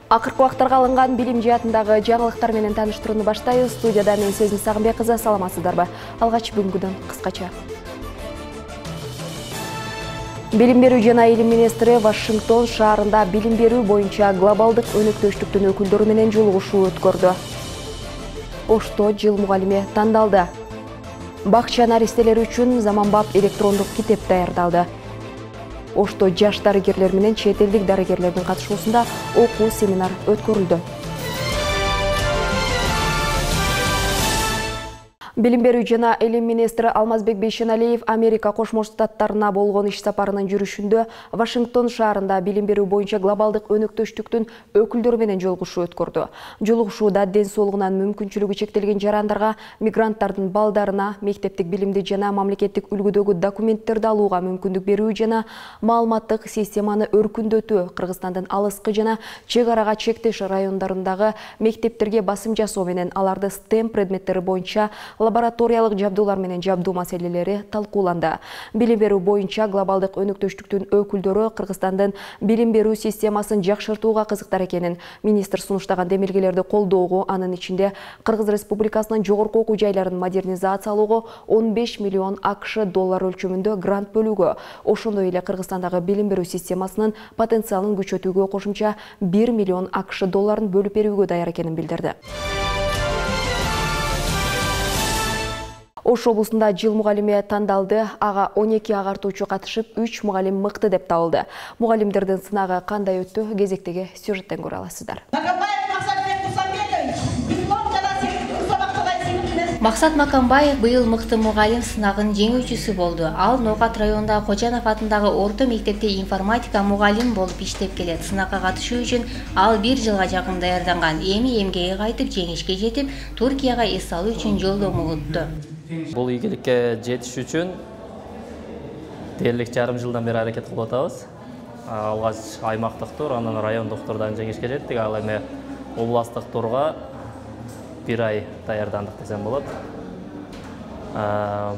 Акыркы вакыттарга алынган билим жаатындагы жаңылыктар менен таныштырууну баштайбыз. Студияда мен Сезим Сагынбек кызы, саламатсыздарбы? Алгач бүгүнкүдөн кыскача. Билим берүү жана илим министри Вашингтон шаарында билим берүү боюнча глобалдык өнөктөштүктүн өкүлдөрү менен жолугушуу өткөрдү. Ошто жыл мугалими тандалды. Бакча наристелери үчүн заманбап электрондук китеп даярдалды. Ошто жаш дарыгерлер менен чет элдик дарыгерлердин катышуусунда окуу семинар өткөрүлдү. Билим берүү жана илим министри Алмазбек Бейшеналиев Америка Кошмо Штаттарына болгон иш сапарынын жүрүшүндө Вашингтон шаарында билим берүү боюнча глобалдык өнөктөштүктүн өкүлдөрү менен жолугушуу өткөрдү. Жолугушууда ден соолугунан мүмкүнчүлүгү чектелген жарандарга, мигранттардын балдарына мектептик билимди жана мамлекеттик үлгүдөгү документтерди алууга мүмкүндүк берүү жана маалыматтык системаны өркүндөтүү, Кыргызстандын алыскы жана чек арага чектеш райондорундагы мектептерге басым жасоо менен аларды STEM предметтери боюнча лабораториялык жабдуулар менен жабдуу маселелери талкууланды. Билим берүү боюнча глобалдык өнөктөштүктүн өкүлдөрү Кыргызстандын билим берүү системасын жакшыртууга кызыктар экенин, министр сунуштаган демилгелерди колдоого, анын ичинде Кыргыз Республикасынын жогорку окуу жайларын модернизациялоого 15 миллион АКШ доллары өлчөмүндө грант бөлүүгө, ошондой эле Кыргызстандагы билим берүү системасынын потенциалын күчөтүүгө кошумча 1 миллион АКШ долларын бөлүп берүүгө даяр экенин билдирди. Ош облусунда жыл мугалими тандалды. Ага 12 агартуучу катышып, 3 мугалим мыкты деп табылды. Мугалимдердин сынагы кандай өттү? Кезектеги сюжеттен көрө аласыздар. Максат Макамбаев быйыл мыкты мугалим сынагын жеңүүчүсү болду. Ал Ноокат районундагы Кожанов атындагы орто мектепте информатика мугалим болуп иштеп келет. Сынакка катышуу үчүн ал 1 жылга жакын даярданган. Эми эмгеги кайтып, жеңишке жетип, Туркияга эс алуу үчүн жолдомо утtu. Бұл ийгиликке жетиш үчүн дээрлик жарым жылдан бери аракет кылып атабыз. Алгач аймактык тур, анан райондук турдан жеңишке жеттик. Ал эми областтык турга 1 ай даярдандык десем болот.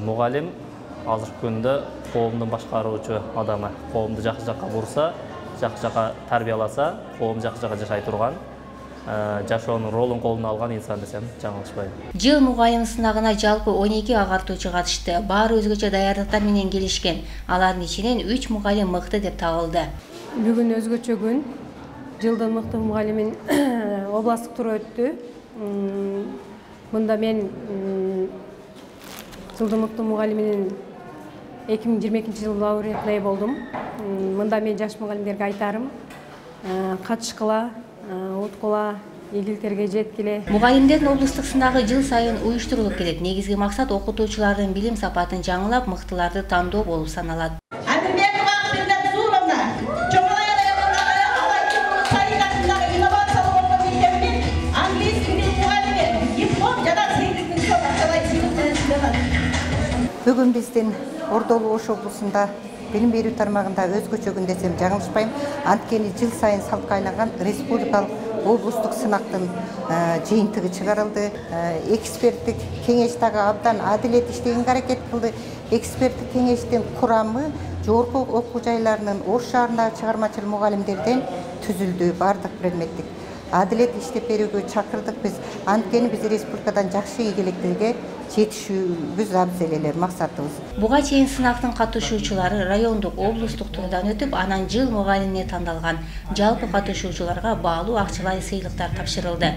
Мугалим азыркы күндө коомдун башкаруучу адамы. Коомду жакшы жакка бурса, жакшы жакка тарбияласа, коом жакшы жакка жашай турган, жашоонун ролун колуна алган инсан десем жаңылышпайм. Жыл мугалим сынагына жалпы 12 агартуучу катышты. Баары өзгөчө даярдыктар менен келишкен. Алардын ичинен 3 мугалим мыкты деп табылды. Бүгүн өзгөчө күн. Жылдын мыкты мугалимин областтык туру өттү. Мында мен жылдын мыкты мугалиминин 2022-жылы лауреатынай болдум. Мында мен жаш мугалимдерге айтарым, катышкыла, уткула, ийгиликтерге жеткиле. Мугалимдердин облустук сынагы жыл сайын уюштурулуп келет. Негизги максат окутуучулардын билим сапатын жаңылап, мыктыларды тандоо болуп саналат. Бүгүн биздин Ордолу Ош облусунда билим берүү тармагында өзгөчө күн десем жаңылышпайм. Анткени жыл сайын салтка айланган республикалык облустук сынактын жыйынтыгы чыгарылды. Эксперттик кеңеш дагы абдан адилет иштегенге аракет кылды. Эксперттик кеңештин курамы жогорку окуу жайларынын Ош шаарындагы чыгармачыл мугалимдерден түзүлдү. Бардык предметтик адилет иштеп берүүгө чакырдык биз. Анткени биз республикадан жакшы ийгиликтерге жетишүүбүз абзел эле максатыбыз. Буга чейин сынактын катышуучулары райондук, облустук турдан өтүп, анан жыл мугалимине тандалган. Жалпы катышуучуларга баалуу акчалай сыйлыктар тапшырылды.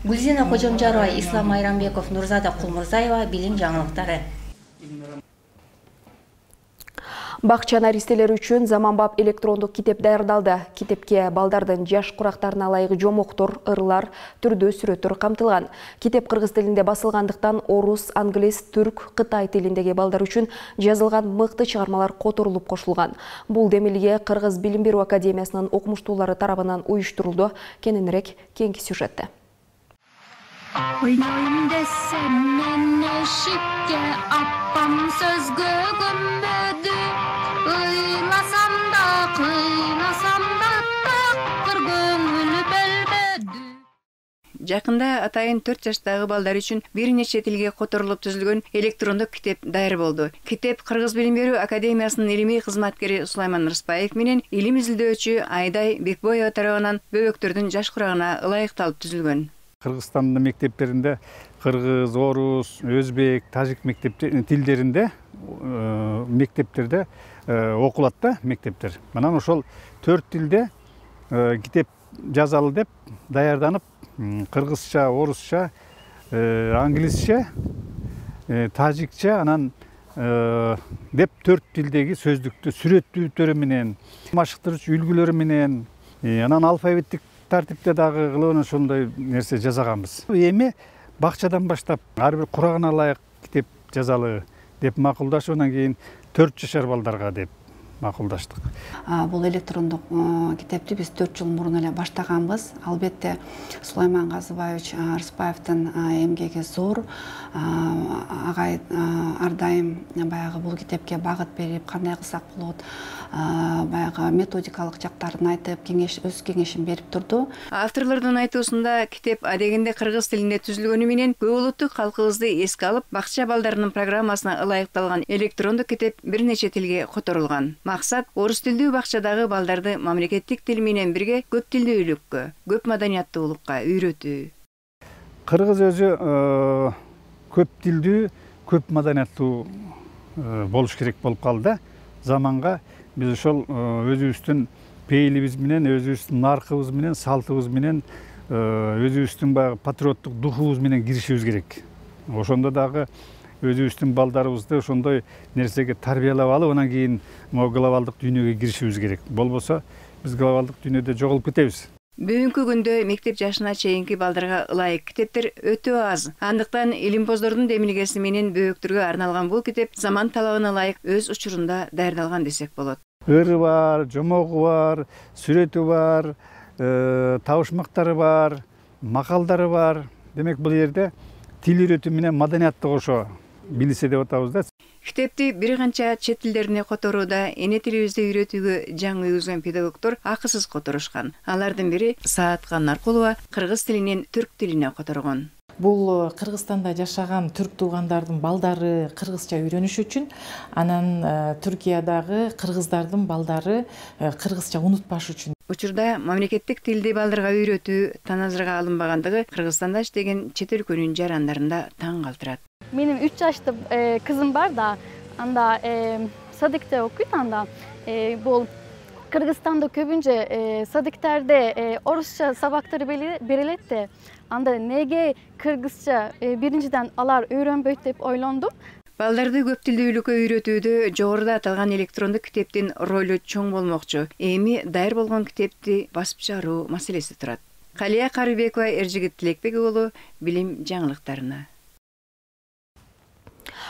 Гүлзина Кожомжарова, Ислам Майрамбеков, Нурзада Кулмурзаева, билим жаңылыктары. Бакча наристелери үчүн заманбап электрондук китеп даярдалды. Китепке балдардын жаш курактарына ылайык жомоктор, ырлар, түрдүү сүрөттөр камтылган. Китеп кыргыз тилинде басылгандыктан орус, англис, түрк, кытай тилиндеги балдар үчүн жазылган мыкты чыгармалар которулуп кошулган. Бул демилге Кыргыз билим берүү академиясынын окумуштуулары тарабынан уюштурулду. Кененирээк кийинки сюжетте. Oynoyim desem men eşikке appam sözgö gömbödü. Kıylasam da takır göngül bölbödü. Жакында атайын 4 жаштагы балдар үчүн бир нече тилге которулуп түзүлгөн электрондук китеп даяр болду. Китеп Кыргыз билим берүү академиясынын илимий кызматкери Сулайман Рыспаев менен илим изилдөөчү Айдай Бекбоева тарабынан бөбөктөрдүн жаш курагына ылайыкталып түзүлгөн. Кыргызстандын мектептеринде кыргыз, орус, өзбек, тажик тилдеринде мектептерде окулат да мектептер. Манан ошол 4 тилде китеп жазалы деп даярданып, кыргызча, орусча, англисче, тажикче, анан деп 4 тилдеги сөздүктү сүрөттүүтөрү менен, машыктыруучу үлгүлөрү менен, анан алфавиттик тартипте дагы кылып ошондой нерсе жасаганбыз. Эми бакчадан баштап ар бир курагына ылайык китеп жазалы деп макулдашып, анан кийин 4 жашар балдарга деп макулдаштык. Бул электрондук китепти биз 4 жыл мурун эле баштаганбыз. Албетте Сулайман Казыбаевич Рыспаевдин эмгеги зор. Агай ар дайым баягы бул китепке багыт берип, кандай кылсак болот, баягы методикалык жактарын айтып, өз кеңешин берип турду. Авторлордун айтуусунда китеп адегенде кыргыз тилинде түзүлгөнү менен көп улуттук калкыбызды эске алып, бакча балдарынын программасына ылайыкталган электрондук китеп бир нече тилге которулган. Максат орус тилдүү бакчадагы балдарды мамлекеттик тил менен бирге көп тилдүүлүккө, көп маданияттуулукка үйрөтүү. Кыргыз өзү көп тилдүү, көп маданияттуу болуш керек болуп калды. Заманга биз ошол өзүбүздүн пейилибиз менен, өзүбүздүн наркыбыз менен, салтыбыз менен, өзүбүздүн баягы патриоттук духубуз менен киришибиз керек. Ошондо дагы өзүбүздүн балдарыбызды ошондой нерсеге тарбиялап алып, анан кийин глобалдык дүйнөгө киришибиз керек. Болбосо биз глобалдык дүйнөдө жоголуп кетебиз. Бүгүнкү күндө мектеп жашына чейинки балдарга ылайык китептер өтө аз. Андыктан илимпоздордун демилгеси менен бөбөктөргө арналган бул китеп заман талабына ылайык өз учурунда даярдалган десек болот. Ыры бар, жомогу бар, сүрөтү бар, табышмактары бар, макалдары бар. Демек бул жерде тил үйрөтүү менен маданиятты кошо билсе деп атабыз да. Китепти бир канча чет тилдерине которууда эне тилибизди үйрөтүүгө жаңы үйгүзгөн педагогдор акысыз которушкан. Алардын бири Саатка Наркулова кыргыз тилинен түрк тилине которгон. Бул Кыргызстанда жашаган түрк туугандардын балдары кыргызча үйрөнүш үчүн, анан Түркиядагы кыргыздардын балдары кыргызча унутпаш үчүн. Учурда мамлекеттик тилди балдарга үйрөтүү таназырга алынбагандыгы Кыргызстанда иштеген чет өлкөнүн жарандарында таң калтырат. Benim 3 yaşlı kızım var da, anda Sadık'ta okuyup anda bu Kırgızistan'da köpünce Sadık'terde Orusça sabakları belirletti. Anda nege Kırgızca birinciden alar öğrenbeyt dep oylandım. Балдарды көп тилдүүлүккө үйрөтүүдө жогоруда аталган электрондук китептин ролу чоң болмокчу. Эми даяр болгон китепти басып чыгаруу маселеси турат. Калия Карыбекова, Эржигит Тилекбек уулу, билим жаңылыктарына.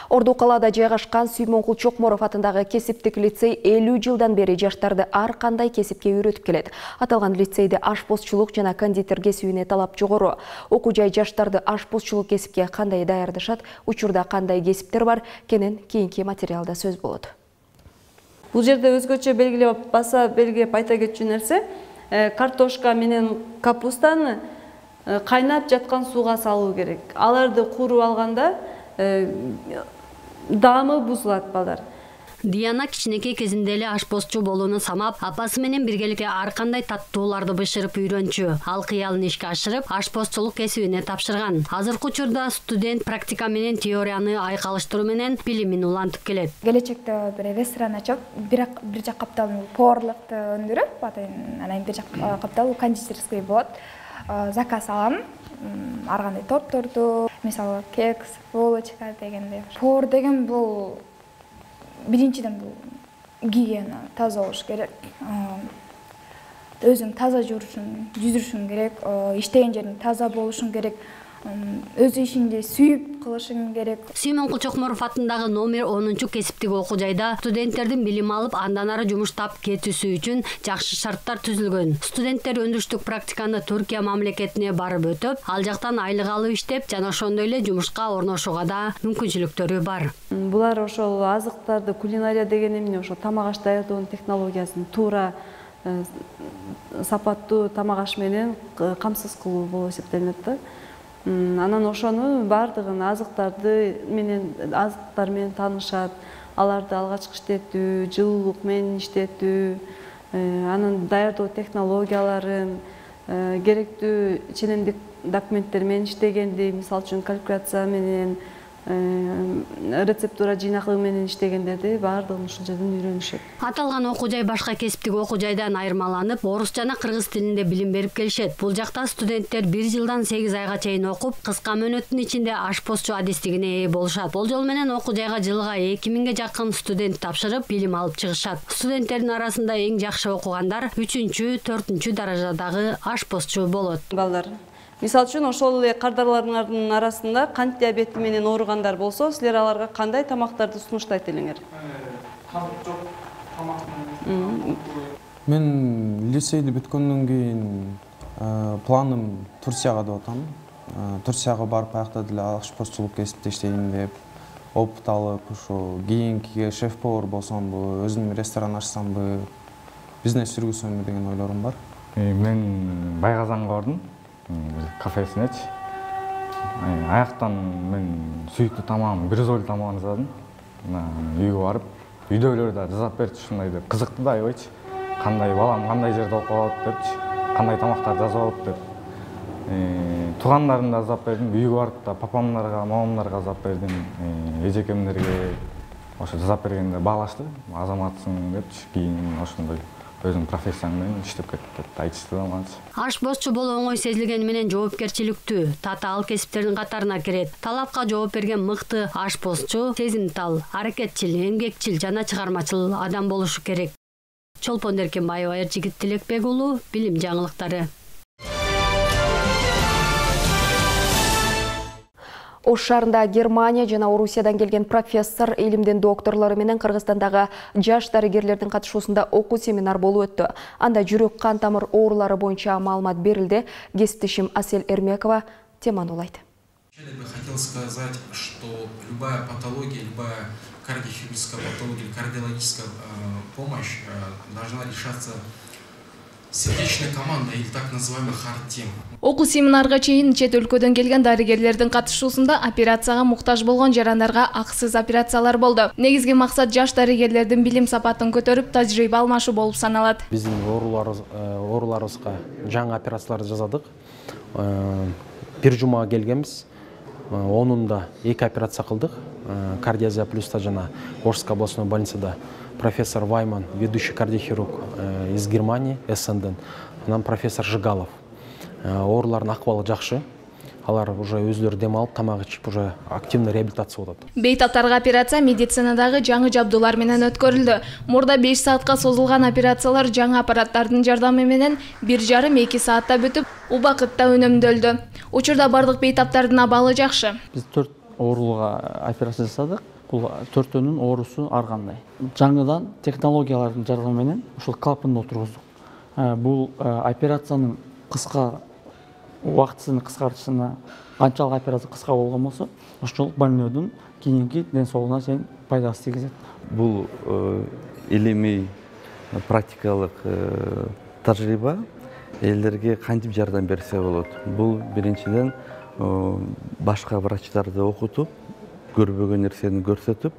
Орду калаада жайгашкан Сүймөнкул Чокморов атындагы кесиптик лицей 50 жылдан бери жаштарды ар кандай кесипке үйрөтүп келет. Аталган лицейде ашпозчулук жана кондитер кесибине талап жогору. Окуу жай жаштарды ашпозчулук кесипке кандай даярдашат, учурда кандай кесиптер бар, кенен кийинки материалда сөз болот. Бул жерде өзгөчө белгилеп баса белгилеп айта кетчү нерсе, картошка менен капустаны кайнап жаткан сууга салуу керек. Аларды кууруп алганда даамы бузулат балдар. Диана кичинекей кезинде эле ашпозчу болууну самап, апасы менен биргеликте ар кандай таттууларды бышырып үйрөнчү. Ал кыялын ишке ашырып, ашпозчулук кесибине тапшырган. Азыркы учурда студент практика менен теорияны айкалыштыруу менен билимин улантып келет. Келечекте бир ресторан ачып, бир жак каптал поварлыкты өндүрүп, анан бир жак каптал кондитерский болот. Заказ алам. Ар кандай тортторду, мисалы кекс, булочка дегенде. Повар деген бул биринчиден бул гигиена, таза болуш керек. Өзүң таза жүзүрүшүң керек, иштеген жериң таза болушуң керек. Өз ишинди сүйүп кылышың керек. Сүймөнкул Чокморов атындагы номер 10 кесиптик окуу жайда студенттердин билим алып, андан ары жумуштап кетүүсү үчүн жакшы шарттар түзүлгөн. Студенттер өндүрүштүк практиканы Түркия мамлекетине барып өтүп, ал жактан айлык алып иштеп, жана ошондой эле жумушка орношууга да мүмкүнчүлүктөрү бар. Булар ошол азыктарды, кулинария деген эмне, ошо тамак аш даярдоонун технологиясын туура сапаттуу тамак аш менен камсыз кылуу болуп эсептелинет да. Анан ошону баардыгын азыктар менен таанышат, аларды алгачкы иштетүү, жылуулук менен иштетүү, анын даярдоо технологияларын, керектүү ченемдик документтер менен иштегенди, мисалы үчүн калькуляция менен, рецептура жыйнакы менен иштегендерди баардыгын ушул жерден үйрөнүшөт. Аталган окуу жай башка кесиптик окуу жайдан айырмаланып, орус жана кыргыз тилинде билим берип келишет. Бул жакта студенттер 1 жылдан 8 айга чейин окуп, кыска мөөнөттүн ичинде ашпозчу адистигине ээ болушат. Болжол менен окуу жайга жылга 2000ге жакын студент тапшырып, билим алып чыгышат. Студенттердин арасында эң жакшы окугандар 3-4 даражадагы ашпозчу болот. Балдар, мисалы үчүн ошол эле кардарларыңардын арасында кант диабети менен ооругандар болсо, силер аларга кандай тамактарды сунуштайт элеңер? Мен лицейди бүткөндөн кийин планым Турцияга деп атам. Турцияга барып аякта деле ашпозчулук кесипте иштейин деп, опыт алып, ошо кийинкиге шеф-повар болсомбу, өзүм ресторан ачсамбы, бизнес жүргүзсөмбү деген ойлорум бар. Мен Байгазанга бардым. Кафесинечи. Аяктан мен сүйүктүү тамагым, бризоль тамагын жаздым. Үйгө барып, үйдөгүлөр да жазап берчи, ушундай деп кызыкты да аябайчы. Кандай балам, кандай жерде окуп алат депчи, кандай тамактар жазып алып деп. Туугандарымды жазап бердим, үйгө барып да папамдарга, мамамдарга жазап бердим, эжекемдерге ошо жазап бергенде баалашты. Азаматсың депчи, кийин ошондой өзүм профессиям менен иштеп кеттим деп айтышты да мага. Ашпозчу болуу оңой сезилгени менен жоопкерчиликтүү, татаал кесиптердин катарына кирет. Талапка жооп берген мыкты ашпозчу сезимтал, аракетчил, эмгекчил жана чыгармачыл адам болушу керек. Чолпон Эркенбаева, Эржигит Тилекбек уулу, билим жаңылыктары. Ош шаарында Германия жана Орусиядан келген профессор, илимдин докторлору менен Кыргызстандагы жаш дарыгерлердин катышуусунда окуу семинар болуп өттү. Анда жүрөк кан тамыр оорулары боюнча маалымат берилди. Кесиптешим Асель Эрмекова теманы улайт. Я бы хотел сказать, что любая патология, любая кардиохирургическая патология, кардиологическая помощь должна решаться сердечной командой или так называемый hard-team. Окуу семинарга чейин чет өлкөдөн келген дарыгерлердин катышуусунда операцияга муктаж болгон жарандарга акысыз операциялар болду. Негизги максат жаш дарыгерлердин билим сапатын көтөрүп, тажрыйба алмашуу болуп саналат. Биздин ооруларыбызга жаңы операцияларды жасадык. Бир жума келгенбиз. Онунда 2 операция кылдык. Кардиазия плюста жана Орская областной больницада профессор Вайман, ведущий кардиохирург из Германии, Эссенден, нам профессор Жигалов. Оорулардын акыбалы жакшы. Алар уже өздөрү дем алып, тамак ичип, уже активный реабилитация болот. Бейтаптарга операция медицинадагы жаңы жабдуулар менен өткөрүлдү. Мурда 5 саатка созулган операциялар жаңы аппараттардын жардамы менен 1,5-2 саатта бүтүп, убакытта үнөмдөлдү. Учурда бардык бейтаптардын абалы жакшы. Биз 4 оорулуга операция жасадык. Бул 4-өнүн оорусу ар кандай. Жаңыдан технологиялардын жардамы менен ушул клапанды отургуздук. Бул операциянын кыска убактысын кыскартышына, канчалык операция кыска болгон болсо, ошол больнойдун кийинки ден соолугуна чейин пайдасы тийгизет. Бул илимий практикалык тажрыйба элдерге кантип жардам берсе болот. Бул биринчиден башка врачтарды окутуп, көрбөгөн нерсени көрсөтүп,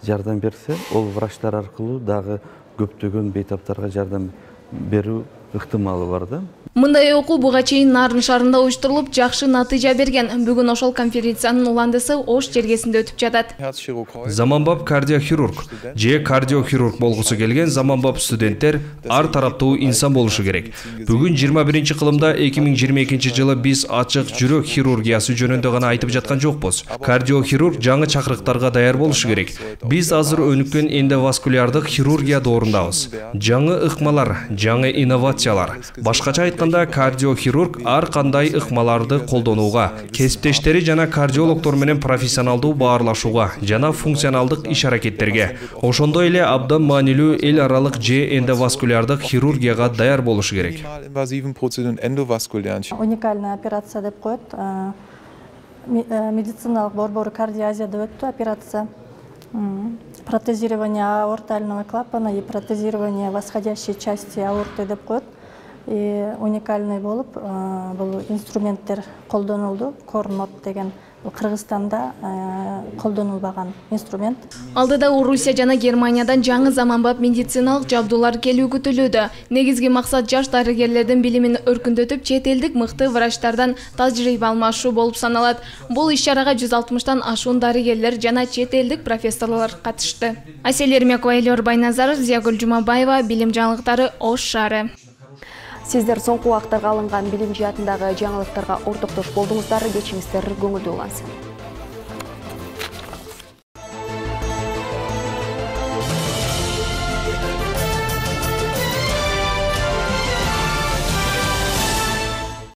жардам берсе, ол врачтар аркылуу дагы көптөгөн бейтаптарга жардам берүү ыктымалы бар да. Мындай окуу буга чейин Нарын шаарында уюштурулуп, жакшы натыйжа берген. Бүгүн ошол конференциянын уландысы Ош жергесинде өтүп жатат. Заманбап кардиохирург же кардиохирург болгусу келген заманбап студенттер ар тараптуу инсан болушу керек. Бүгүн 21-кылымда 2022-жылы биз ачык жүрөк хирургиясы жөнүндө гана айтып жаткан жокпуз. Кардиохирург жаңы чакырыктарга даяр болушу керек. Биз азыр өнүккөн эндоваскулярдык хирургия доорындабыз. Жаңы ыкмалар, жаңы инновациялар. Башкача кардиохирург ар кандай ыкмаларды колдонууга, кесиптештери жана кардиологдор менен профессионалдуу баарлашууга жана функционалдык иш-аракеттерге, ошондой эле абдан маанилүү эл аралык же эндоваскулярдык хирургияга даяр болушу керек. Уникальная операция деп коет. Медициналык борбору кардиазияда өттү операция. Протезирование аортального клапана и протезирование восходящей части аорты деп коет. Уникальный болуп, бул инструменттер колдонулду. Корнот деген Кыргызстанда колдонулбаган инструмент. Алдыда Орусия жана Германиядан жаңы заманбап медициналык жабдуулар келүү күтүлүүдө. Негизги максат жаш дарыгерлердин билимин өркүндөтүп, чет элдик мыкты врачтардан тажрыйба алмашуу болуп саналат. Бул иш-чарага 160тан ашуун дарыгерлер жана чет элдик профессорлор катышты. Асель Эрмекова, Элёр Байназаров, Зиягүл Жумабаева, билим жаңылыктары, Ош шаары. Сиздер соңку убактарга алынган билим жаатындагы жаңылыктарга ортоктош болдуңуздар, кечиңиздер көңүлдүү улансын.